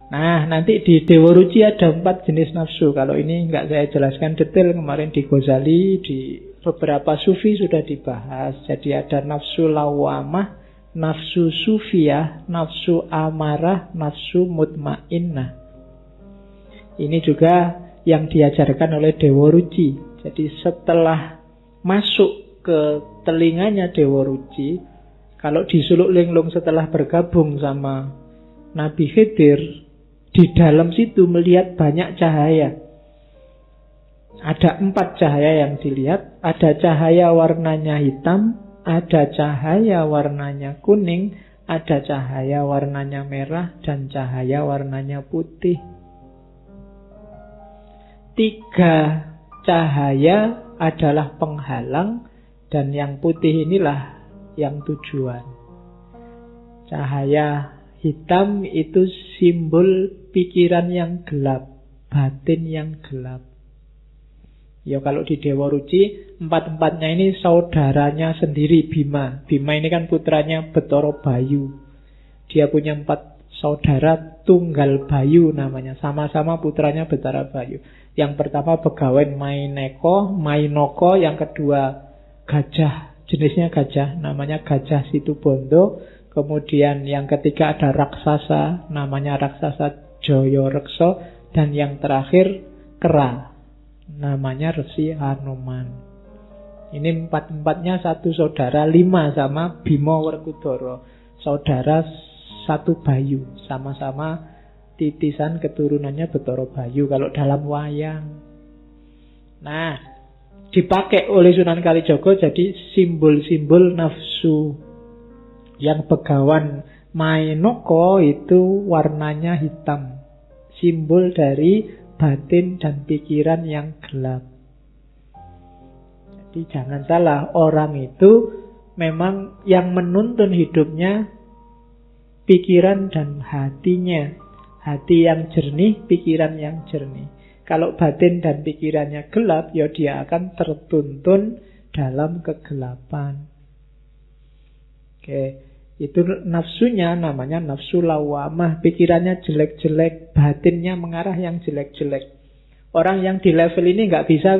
Nah, nanti di Dewa Ruci ada 4 jenis nafsu. Kalau ini nggak saya jelaskan detail, kemarin di Ghazali, di beberapa sufi sudah dibahas. Jadi ada nafsu lawamah, nafsu sufiyah, nafsu amarah, nafsu mutmainnah. Ini juga yang diajarkan oleh Dewa Ruci. Jadi setelah masuk ke telinganya Dewa Ruci, kalau di Suluk Linglung setelah bergabung sama Nabi Khidir, di dalam situ melihat banyak cahaya. Ada 4 cahaya yang dilihat. Ada cahaya warnanya hitam, ada cahaya warnanya kuning, ada cahaya warnanya merah, dan cahaya warnanya putih. 3 cahaya adalah penghalang, dan yang putih inilah yang tujuan. Cahaya hitam itu simbol pikiran yang gelap, batin yang gelap. Ya kalau di Dewa Ruci, 4-4-nya ini saudaranya sendiri Bima. Bima ini kan putranya Betara Bayu. Dia punya 4 saudara tunggal Bayu namanya. Sama-sama putranya Betara Bayu. Yang pertama Begawan Mainoko. Yang kedua gajah, jenisnya gajah, namanya Gajah Situbondo. Kemudian yang ketiga ada raksasa, namanya raksasa Joyorekso. Dan yang terakhir kera, namanya Resi Hanuman. Ini 4-4-nya satu saudara, 5 sama Bima Werkudara. Saudara satu Bayu, sama-sama titisan keturunannya Betara Bayu kalau dalam wayang. Nah, dipakai oleh Sunan Kalijaga jadi simbol-simbol nafsu. Yang Begawan Mainoko itu warnanya hitam, simbol dari batin dan pikiran yang gelap. Jadi jangan salah, orang itu memang yang menuntun hidupnya pikiran dan hatinya. Hati yang jernih, pikiran yang jernih. Kalau batin dan pikirannya gelap, ya dia akan tertuntun dalam kegelapan. Oke. Itu nafsunya namanya nafsu lawamah. Pikirannya jelek-jelek, batinnya mengarah yang jelek-jelek. Orang yang di level ini nggak bisa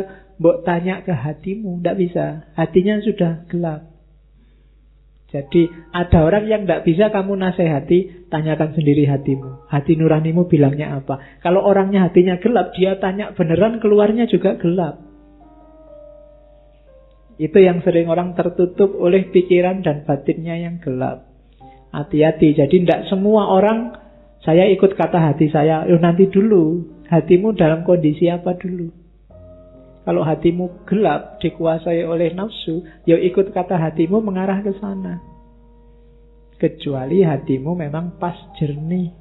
mbok tanya ke hatimu, nggak bisa. Hatinya sudah gelap. Jadi ada orang yang nggak bisa kamu nasihati, tanyakan sendiri hatimu. Hati nuranimu bilangnya apa? Kalau orangnya hatinya gelap, dia tanya beneran, keluarnya juga gelap. Itu yang sering orang tertutup oleh pikiran dan batinnya yang gelap. Hati-hati, jadi tidak semua orang saya ikut kata hati saya. Nanti dulu, hatimu dalam kondisi apa dulu? Kalau hatimu gelap, dikuasai oleh nafsu, ya ikut kata hatimu mengarah ke sana. Kecuali hatimu memang pas jernih,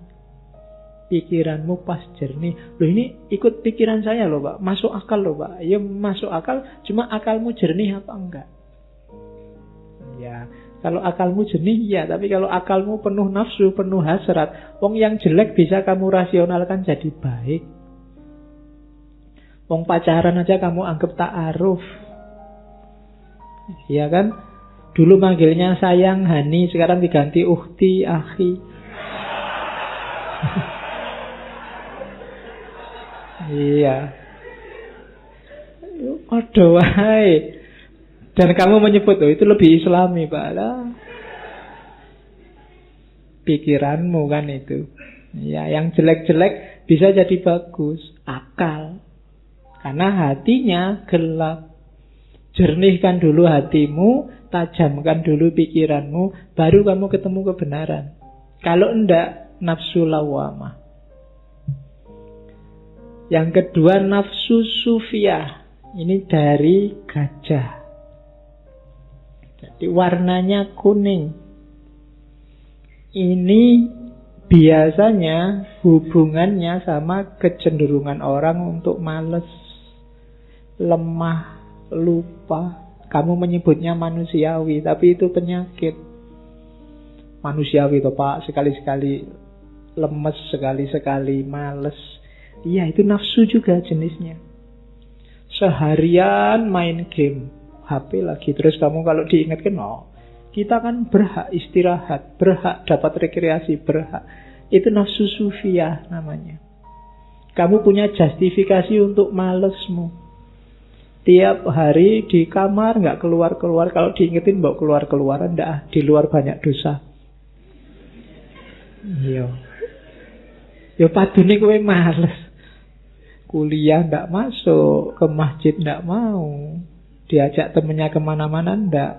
pikiranmu pas jernih. Loh ini ikut pikiran saya loh Pak, masuk akal loh Pak. Ya masuk akal, cuma akalmu jernih apa enggak? Ya, kalau akalmu jernih ya, tapi kalau akalmu penuh nafsu, penuh hasrat, wong yang jelek bisa kamu rasionalkan jadi baik. Wong pacaran aja kamu anggap ta'aruf. Iya kan? Dulu manggilnya sayang, hani, sekarang diganti ukhti, akhi. Iya. Aduh, wahai. Dan kamu menyebut, oh, itu lebih islami, Pak. Lah. Pikiranmu kan itu. Ya, yang jelek-jelek bisa jadi bagus. Akal. Karena hatinya gelap. Jernihkan dulu hatimu, tajamkan dulu pikiranmu, baru kamu ketemu kebenaran. Kalau enggak, nafsu lawamah. Yang kedua, nafsu sufiyah. Ini dari gajah. Jadi warnanya kuning. Ini biasanya hubungannya sama kecenderungan orang untuk malas, lemah, lupa. Kamu menyebutnya manusiawi, tapi itu penyakit. Manusiawi toh Pak, sekali-sekali lemes, sekali-sekali males. Iya, itu nafsu juga jenisnya. Seharian main game, HP lagi. Terus kamu kalau diingatkan, oh, kita kan berhak istirahat, berhak dapat rekreasi, berhak. Itu nafsu sufiyah namanya. Kamu punya justifikasi untuk malesmu. Tiap hari di kamar nggak keluar-keluar. Kalau diingetin bawa keluar-keluaran, nggak, di luar banyak dosa. Yo padune kowe males. Kuliah nggak masuk, ke masjid nggak mau, diajak temennya kemana-mana nggak.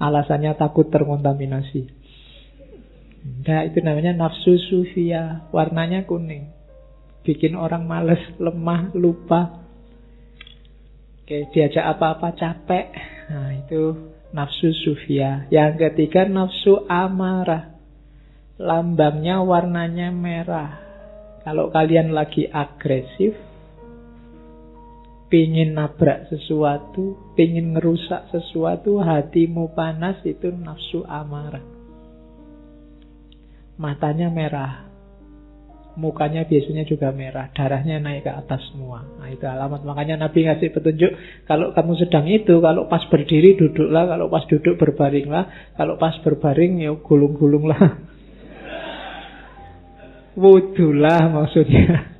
Alasannya takut terkontaminasi. Nah, itu namanya nafsu sufiyah. Warnanya kuning. Bikin orang males, lemah, lupa. Oke, diajak apa-apa capek. Nah, itu nafsu sufiyah. Yang ketiga nafsu amarah. Lambangnya warnanya merah. Kalau kalian lagi agresif, pingin nabrak sesuatu, pingin ngerusak sesuatu, hatimu panas, itu nafsu amarah. Matanya merah. Mukanya biasanya juga merah, darahnya naik ke atas semua. Nah, itu alamat. Makanya Nabi ngasih petunjuk, kalau kamu sedang itu, kalau pas berdiri duduklah, kalau pas duduk berbaringlah, kalau pas berbaring ya gulung-gulunglah. Wudulah maksudnya.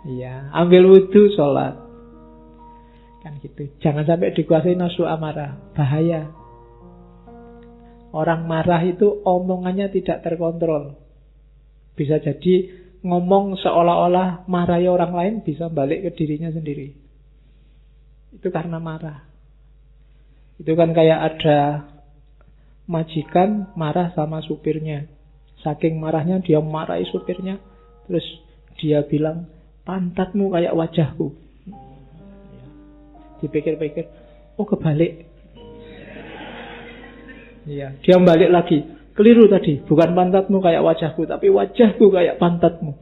Iya, ambil wudu sholat. Kan gitu. Jangan sampai dikuasai nafsu amarah, bahaya. Orang marah itu omongannya tidak terkontrol. Bisa jadi ngomong seolah-olah marahi orang lain, bisa balik ke dirinya sendiri. Itu karena marah. Itu kan kayak ada majikan marah sama supirnya. Saking marahnya dia marahi supirnya. Terus dia bilang, pantatmu kayak wajahku. Dipikir-pikir, oh kebalik. Iya, dia balik lagi. Keliru tadi, bukan pantatmu kayak wajahku, tapi wajahku kayak pantatmu.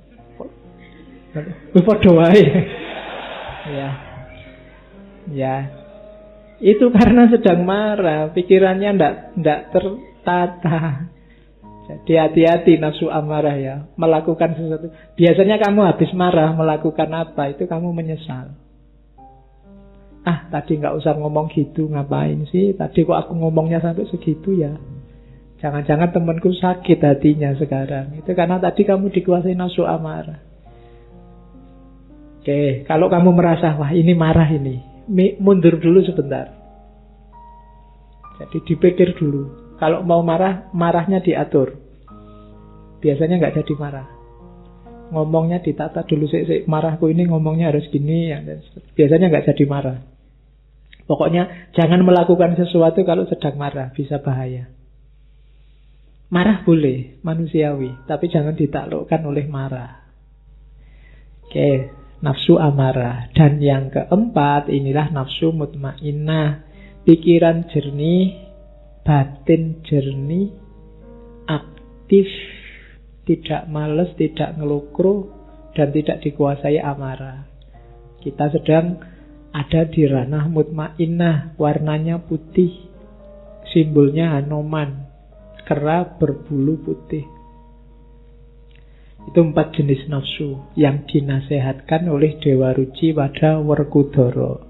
Padha wae. Ya. Ya. Itu karena sedang marah, pikirannya ndak tertata. Jadi hati-hati nafsu amarah ya, melakukan sesuatu. Biasanya kamu habis marah melakukan apa, itu kamu menyesal. Tadi nggak usah ngomong gitu, ngapain sih? Tadi kok aku ngomongnya sampai segitu ya? Jangan-jangan temanku sakit hatinya sekarang. Itu karena tadi kamu dikuasai nafsu amarah. Oke, kalau kamu merasa, wah ini marah ini, mundur dulu sebentar. Jadi dipikir dulu. Kalau mau marah, marahnya diatur. Biasanya nggak jadi marah. Ngomongnya ditata dulu. Marahku ini ngomongnya harus gini. Ya. Biasanya nggak jadi marah. Pokoknya jangan melakukan sesuatu kalau sedang marah. Bisa bahaya. Marah boleh, manusiawi, tapi jangan ditaklukkan oleh marah. Oke, nafsu amarah. Dan yang keempat, inilah nafsu mutmainnah. Pikiran jernih, batin jernih, aktif, tidak malas, tidak ngelukro, dan tidak dikuasai amarah. Kita sedang ada di ranah mutmainnah, warnanya putih, simbolnya Hanoman. Kera berbulu putih. Itu 4 jenis nafsu yang dinasehatkan oleh Dewa Ruci pada Werkudara.